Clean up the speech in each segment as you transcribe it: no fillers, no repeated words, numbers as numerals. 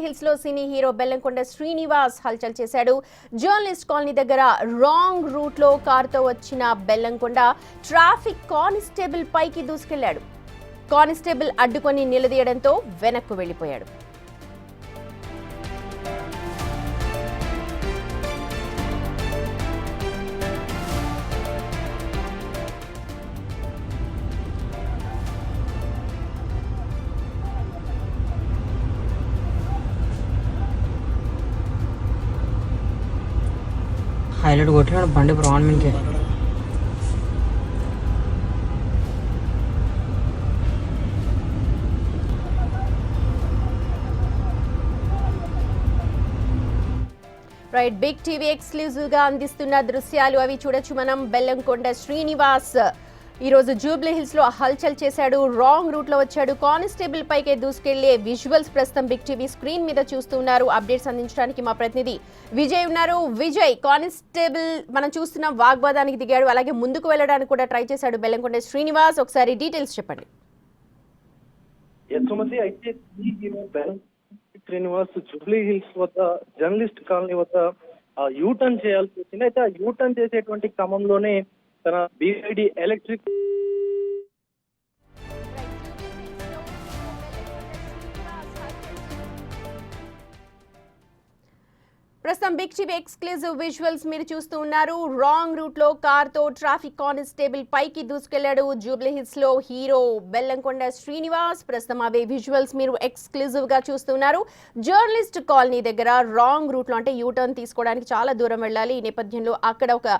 Hills లో cine hero Bellamkonda Srinivas హల్చల్ చేశాడు. జర్నలిస్ట్ కాలనీ దగ్గర రాంగ్ రూట్ లో కారుతో వచ్చిన బెల్లంకొండ ట్రాఫిక్ కానిస్టేబుల్ పైకి దూసుకెళ్లాడు. కానిస్టేబుల్ అడ్డుకొని నిలదీయడంతో వెనక్కు వెళ్లిపోయాడు. హైలైట్ కొట్టినాడు బండి బ్రాన్ మీదకి. రైట్, బిగ్ టీవీ ఎక్స్క్లూజివ్ గా అందిస్తున్న దృశ్యాలు అవి చూడొచ్చు మనం. బెల్లంకొండ శ్రీనివాస్ ఈరోజు జూబ్లీ హిల్స్ లో హల్చల్ చేశాడు. రాంగ్ రూట్ లో వచ్చాడు. కానిస్టేబుల్ పైకే దూసుకెళ్లే విజువల్స్ ప్రస్తుతం బిగ్ టీవీ స్క్రీన్ మీద చూస్తున్నారు. అప్డేట్స్ అందించడానికి మా ప్రతినిధి విజయ్ ఉన్నారు. విజయ్, కానిస్టేబుల్ మనం చూస్తున్న వాగ్వాదానికి దిగాడు, అలాగే ముందుకు వెళ్ళడానికి కూడా ట్రై చేశాడు బెల్లంకొండ శ్రీనివాస్. ఒకసారి డీటెయిల్స్ చెప్పండి. అయితే శ్రీనివాస్ జూబ్లీ హిల్స్ వద్ద జర్నలిస్ట్ కాలనీ వద్ద యూటర్న్ చేయాల్సి వచ్చింది. అయితే ఆ యూటర్న్ చేసేటువంటి క్రమంలోనే తన BYD ఎలక్ట్రిక్ ప్రస్తుతం బిగ్ టీవీ ఎక్స్క్లూజివ్ విజువల్స్ మీరు చూస్తూ ఉన్నారు. రాంగ్ రూట్ లో కార్ తో ట్రాఫిక్ కానిస్టేబుల్ పైకి దూసుకెళ్లాడు జూబ్లీ హిల్స్ లో హీరో బెల్లంకొండ శ్రీనివాస్. ప్రస్తుతం అవే విజువల్స్ మీరు ఎక్స్క్లూజివ్ గా చూస్తున్నారు. జర్నలిస్ట్ కాలనీ దగ్గర రాంగ్ రూట్ లో అంటే యూటర్న్ తీసుకోవడానికి చాలా దూరం వెళ్ళాలి. ఈ నేపథ్యంలో అక్కడ ఒక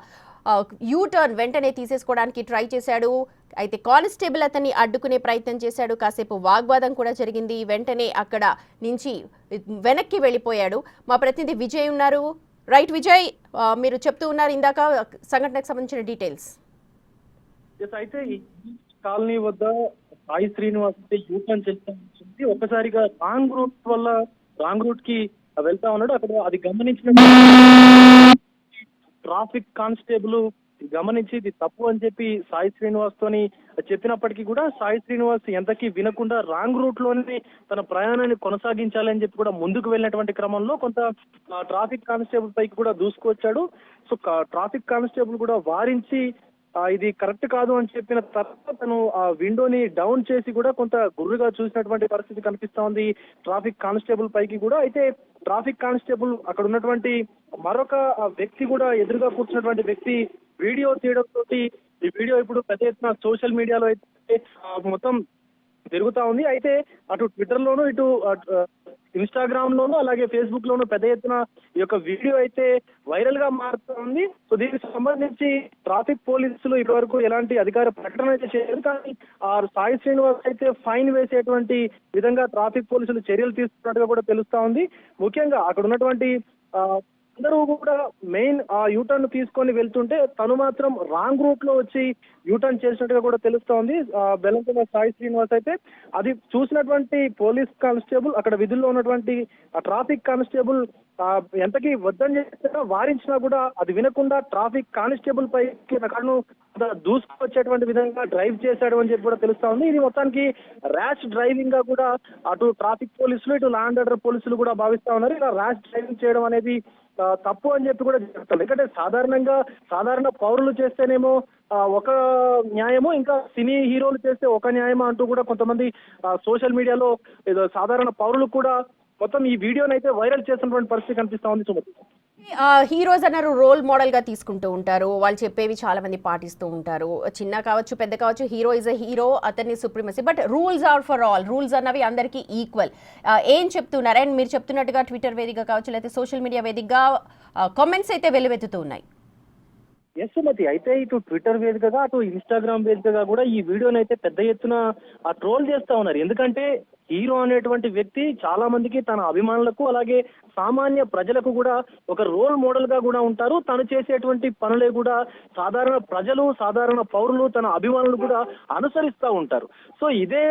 యూటర్న్ వెంటనే తీసేసుకోవడానికి ట్రై చేశాడు. అయితే కానిస్టేబుల్ అతన్ని అడ్డుకునే ప్రయత్నం చేశాడు. కాసేపు వాగ్వాదం కూడా జరిగింది. వెంటనే అక్కడ నుంచి వెనక్కి వెళ్ళిపోయాడు. మా ప్రతినిధి విజయ్ ఉన్నారు. రైట్ విజయ్, మీరు చెప్తూ ఉన్నారు ఇందాక సంఘటనకు సంబంధించిన డీటెయిల్స్. అయితే ఈ కాలనీ వద్ద సాయి శ్రీనివాస్ యూటర్న్ చేస్తుంది. ఒక్కసారిగా రాంగ్ రూట్ కి వెళ్తా ఉన్నాడు. అక్కడ అది గమనించిన ట్రాఫిక్ కానిస్టేబుల్ గమనించి ఇది తప్పు అని చెప్పి సాయి శ్రీనివాస్ తోని చెప్పినప్పటికీ కూడా సాయి శ్రీనివాస్ ఎంతకీ వినకుండా రాంగ్ రూట్ లోనే తన ప్రయాణాన్ని కొనసాగించాలని చెప్పి కూడా ముందుకు వెళ్ళినటువంటి క్రమంలో కొంత ట్రాఫిక్ కానిస్టేబుల్ పైకి కూడా దూసుకొచ్చాడు. సో ట్రాఫిక్ కానిస్టేబుల్ కూడా వారించి ఇది కరెక్ట్ కాదు అని చెప్పిన తర్వాత తను ఆ విండోని డౌన్ చేసి కూడా కొంత గుర్రుగా చూసినటువంటి పరిస్థితి కనిపిస్తా ఉంది ట్రాఫిక్ కానిస్టేబుల్ పైకి కూడా. అయితే ట్రాఫిక్ కానిస్టేబుల్ అక్కడ ఉన్నటువంటి మరొక వ్యక్తి కూడా ఎదురుగా కూర్చున్నటువంటి వ్యక్తి వీడియో తీయడంతో ఈ వీడియో ఇప్పుడు పెద్ద ఎత్తున సోషల్ మీడియాలో అయితే మొత్తం తిరుగుతా ఉంది. అయితే అటు ట్విట్టర్ లోను, ఇటు ఇన్స్టాగ్రామ్ లోను, అలాగే ఫేస్బుక్ లోను పెద్ద ఎత్తున ఈ యొక్క వీడియో అయితే వైరల్ గా మారుతూ ఉంది. సో దీనికి సంబంధించి ట్రాఫిక్ పోలీసులు ఇప్పటి వరకు ఎలాంటి అధికార ప్రకటన అయితే చేయలేదు. కానీ ఆ సాయి శ్రీనివాస్ అయితే ఫైన్ వేసేటువంటి విధంగా ట్రాఫిక్ పోలీసులు చర్యలు తీసుకున్నట్టుగా కూడా తెలుస్తా ఉంది. ముఖ్యంగా అక్కడ ఉన్నటువంటి అందరూ కూడా మెయిన్ ఆ యూటర్న్ తీసుకొని వెళ్తుంటే తను మాత్రం రాంగ్ రూట్ లో వచ్చి యూటర్న్ చేసినట్టుగా కూడా తెలుస్తోంది. బెల్లంకొండ సాయి శ్రీనివాస్ అయితే అది చూసినటువంటి పోలీస్ కానిస్టేబుల్, అక్కడ విధుల్లో ఉన్నటువంటి ట్రాఫిక్ కానిస్టేబుల్ ఎంతకీ వద్దని చెప్పినా వారించినా కూడా అది వినకుండా ట్రాఫిక్ కానిస్టేబుల్ పైకి నన్ను దూసుకొచ్చేటువంటి విధంగా డ్రైవ్ చేశాడు అని చెప్పి కూడా తెలుస్తా ఉంది. ఇది మొత్తానికి ర్యాష్ డ్రైవింగ్ గా కూడా అటు ట్రాఫిక్ పోలీసులు, ఇటు లా అండ్ ఆర్డర్ పోలీసులు కూడా భావిస్తా ఉన్నారు. ఇలా ర్యాష్ డ్రైవింగ్ చేయడం అనేది తప్పు అని చెప్పి కూడా చెప్తారు. ఎందుకంటే సాధారణ పౌరులు చేస్తేనేమో ఒక న్యాయము, ఇంకా సినీ హీరోలు చేస్తే ఒక న్యాయమా అంటూ కూడా కొంతమంది సోషల్ మీడియాలో సాధారణ పౌరులు కూడా మొత్తం ఈ వీడియోని అయితే వైరల్ చేస్తున్నటువంటి పరిస్థితి కనిపిస్తా ఉంది. సుమతి, హీరోస్ అన్నారు రోల్ మోడల్ గా తీసుకుంటూ ఉంటారు. వాళ్ళు చెప్పేవి చాలా మంది పాటిస్తూ ఉంటారు. చిన్న కావచ్చు, పెద్ద కావచ్చు, హీరో ఇస్ ఎ హీరో, అతన్ని supremacy. But rules are for all. Rules అన్నవి అందరికీ ఈక్వల్. ఏం చెప్తున్నారు? అండ్ మీరు చెప్తున్నట్టుగా ట్విట్టర్ వేదికగా కావచ్చు, లేకపోతే సోషల్ మీడియా వేదికగా కామెంట్స్ అయితే వెలువెత్తుతూ ఉన్నాయి. ఎస్ సుమతి, అయితే ఇటు ట్విట్టర్ వేదికగా, అటు ఇన్స్టాగ్రామ్ వేదికగా కూడా ఈ వీడియోని అయితే పెద్ద ఎత్తున ట్రోల్ చేస్తా ఉన్నారు. ఎందుకంటే హీరో అనేటువంటి వ్యక్తి చాలా మందికి, తన అభిమానులకు, అలాగే సామాన్య ప్రజలకు కూడా ఒక రోల్ మోడల్ గా కూడా ఉంటారు. తను చేసేటువంటి పనులే కూడా సాధారణ ప్రజలు, సాధారణ పౌరులు, తన అభిమానులు కూడా అనుసరిస్తూ ఉంటారు. సో ఇదే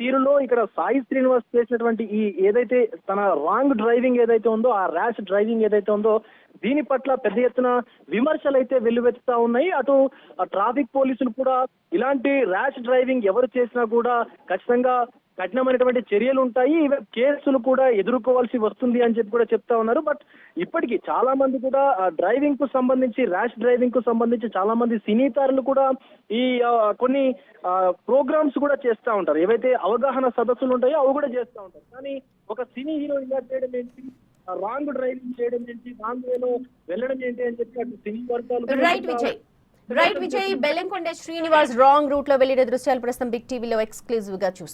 తీరులో ఇక్కడ సాయి శ్రీనివాస్ చేసినటువంటి ఈ ఏదైతే తన రాంగ్ డ్రైవింగ్ ఏదైతే ఉందో, ఆ ర్యాష్ డ్రైవింగ్ ఏదైతే ఉందో, దీని పట్ల పెద్ద ఎత్తున విమర్శలు అయితే వెల్లువెత్తుతా ఉన్నాయి. అటు ట్రాఫిక్ పోలీసులు కూడా ఇలాంటి ర్యాష్ డ్రైవింగ్ ఎవరు చేసినా కూడా ఖచ్చితంగా కఠినమైనటువంటి చర్యలు ఉంటాయి, కేసులు కూడా ఎదుర్కోవాల్సి వస్తుంది అని చెప్పి కూడా చెప్తా ఉన్నారు. బట్ ఇప్పటికీ చాలా మంది కూడా డ్రైవింగ్ కు సంబంధించి, ర్యాష్ డ్రైవింగ్ కు సంబంధించి చాలా మంది సినీ తారులు కూడా ఈ కొన్ని ప్రోగ్రామ్స్ కూడా చేస్తూ ఉంటారు. ఏవైతే అవగాహన సదస్సులు ఉంటాయో అవి కూడా చేస్తూ ఉంటారు. కానీ ఒక సినీ హీరో ఇలా చేయడం ఏంటి, రాంగ్ డ్రైవింగ్ చేయడం ఏంటి, రాంగ్ వేలో వెళ్ళడం ఏంటి అని చెప్పి అటు సినీ వర్గాలు right Vijay, Bellamkonda Srinivas wrong route లో వెళ్లిన దృశ్యాలు ప్రస్తుతం బిగ్ టీవీలో ఎక్స్క్లూజివ్ గా చూస్తాం.